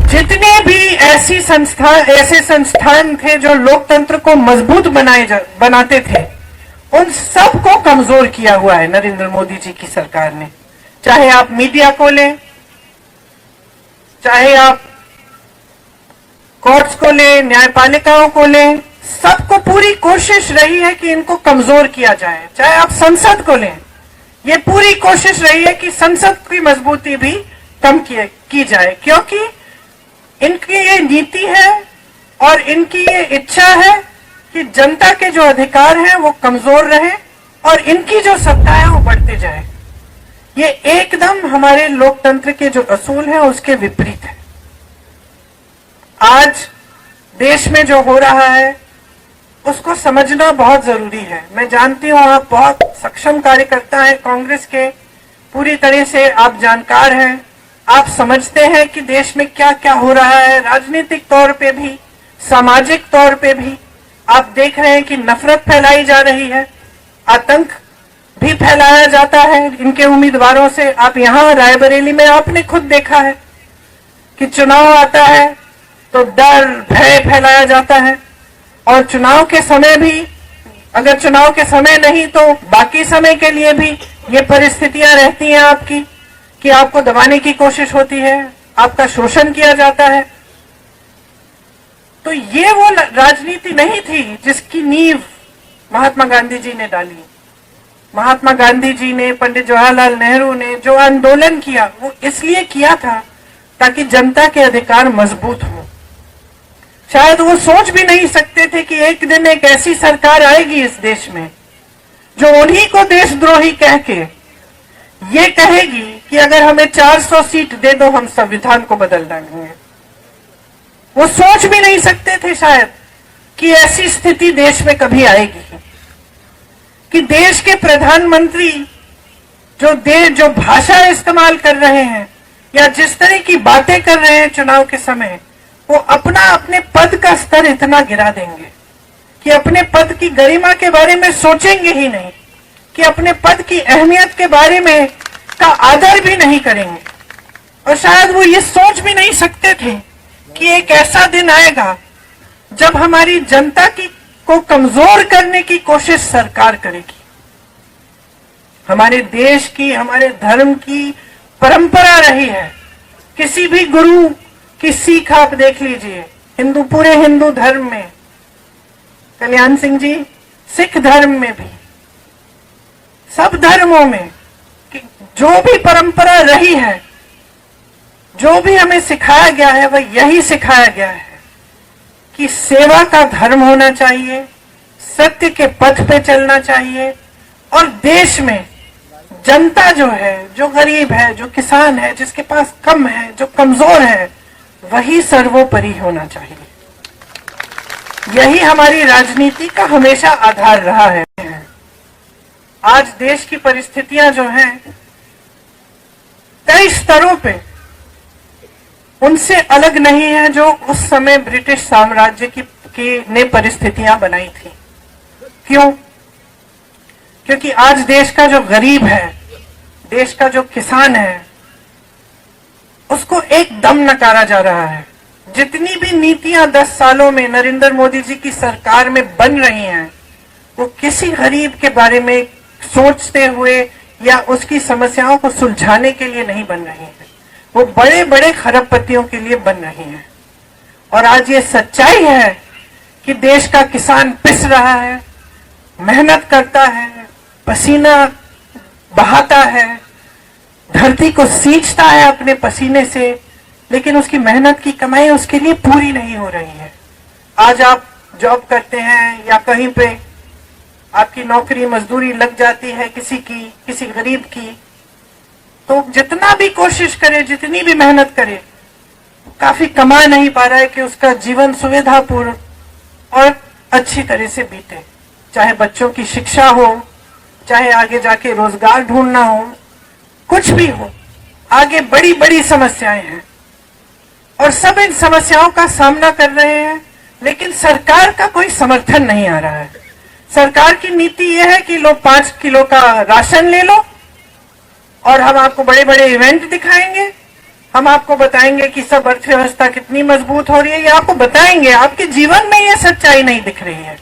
जितने भी ऐसे संस्थान थे जो लोकतंत्र को मजबूत बनाते थे, उन सबको कमजोर किया हुआ है नरेंद्र मोदी जी की सरकार ने। चाहे आप मीडिया को लें, चाहे आप कोर्ट्स को लें, न्यायपालिकाओं को लें, सबको पूरी कोशिश रही है कि इनको कमजोर किया जाए। चाहे आप संसद को लें, ये पूरी कोशिश रही है कि संसद की मजबूती भी कम की जाए, क्योंकि इनकी ये नीति है और इनकी ये इच्छा है कि जनता के जो अधिकार हैं वो कमजोर रहे और इनकी जो सत्ता है वो बढ़ते जाए। ये एकदम हमारे लोकतंत्र के जो असूल हैं उसके विपरीत है। आज देश में जो हो रहा है उसको समझना बहुत जरूरी है। मैं जानती हूं आप बहुत सक्षम कार्यकर्ता हैं कांग्रेस के, पूरी तरह से आप जानकार हैं, आप समझते हैं कि देश में क्या क्या हो रहा है, राजनीतिक तौर पे भी, सामाजिक तौर पे भी। आप देख रहे हैं कि नफरत फैलाई जा रही है, आतंक भी फैलाया जाता है इनके उम्मीदवारों से। आप यहां रायबरेली में आपने खुद देखा है कि चुनाव आता है तो डर भय फैलाया जाता है, और चुनाव के समय भी, अगर चुनाव के समय नहीं तो बाकी समय के लिए भी ये परिस्थितियां रहती हैं आपकी कि आपको दबाने की कोशिश होती है, आपका शोषण किया जाता है। तो ये वो राजनीति नहीं थी जिसकी नींव महात्मा गांधी जी ने डाली। महात्मा गांधी जी ने, पंडित जवाहरलाल नेहरू ने जो आंदोलन किया वो इसलिए किया था ताकि जनता के अधिकार मजबूत हो। शायद वो सोच भी नहीं सकते थे कि एक दिन एक ऐसी सरकार आएगी इस देश में जो उन्हीं को देशद्रोही कह के ये कहेगी कि अगर हमें 400 सीट दे दो हम संविधान को बदल देंगे। वो सोच भी नहीं सकते थे शायद कि ऐसी स्थिति देश में कभी आएगी, कि देश के प्रधानमंत्री जो भाषा इस्तेमाल कर रहे हैं या जिस तरह की बातें कर रहे हैं चुनाव के समय, वो अपने पद का स्तर इतना गिरा देंगे कि अपने पद की गरिमा के बारे में सोचेंगे ही नहीं, कि अपने पद की अहमियत के बारे में का आदर भी नहीं करेंगे। और शायद वो ये सोच भी नहीं सकते थे कि एक ऐसा दिन आएगा जब हमारी जनता को कमजोर करने की कोशिश सरकार करेगी। हमारे देश की, हमारे धर्म की परंपरा रही है, किसी भी गुरु की सीख आप देख लीजिए, पूरे हिंदू धर्म में, कल्याण सिंह जी, सिख धर्म में भी, सब धर्मों में जो भी परंपरा रही है, जो भी हमें सिखाया गया है वह यही सिखाया गया है कि सेवा का धर्म होना चाहिए, सत्य के पथ पे चलना चाहिए, और देश में जनता जो है, जो गरीब है, जो किसान है, जिसके पास कम है, जो कमजोर है, वही सर्वोपरि होना चाहिए। यही हमारी राजनीति का हमेशा आधार रहा है। आज देश की परिस्थितियां जो हैं कई स्तरों पे उनसे अलग नहीं है जो उस समय ब्रिटिश साम्राज्य ने परिस्थितियां बनाई थी। क्यों? क्योंकि आज देश का जो गरीब है, देश का जो किसान है, उसको एकदम नकारा जा रहा है। जितनी भी नीतियां 10 सालों में नरेंद्र मोदी जी की सरकार में बन रही हैं, वो किसी गरीब के बारे में सोचते हुए या उसकी समस्याओं को सुलझाने के लिए नहीं बन रही है, वो बड़े बड़े खरबपतियों के लिए बन रही है। और आज ये सच्चाई है कि देश का किसान पिस रहा है, मेहनत करता है, पसीना बहाता है, धरती को सींचता है अपने पसीने से, लेकिन उसकी मेहनत की कमाई उसके लिए पूरी नहीं हो रही है। आज आप जॉब करते हैं या कहीं पे आपकी नौकरी मजदूरी लग जाती है किसी गरीब की, तो जितना भी कोशिश करे, जितनी भी मेहनत करे, काफी कमा नहीं पा रहा है कि उसका जीवन सुविधापूर्ण और अच्छी तरह से बीते। चाहे बच्चों की शिक्षा हो, चाहे आगे जाके रोजगार ढूंढना हो, कुछ भी हो, आगे बड़ी बड़ी समस्याएं हैं और सब इन समस्याओं का सामना कर रहे हैं, लेकिन सरकार का कोई समर्थन नहीं आ रहा है। सरकार की नीति यह है कि लो 5 किलो का राशन ले लो और हम आपको बड़े बड़े इवेंट दिखाएंगे, हम आपको बताएंगे कि सब अर्थव्यवस्था कितनी मजबूत हो रही है, ये आपको बताएंगे। आपके जीवन में ये सच्चाई नहीं दिख रही है।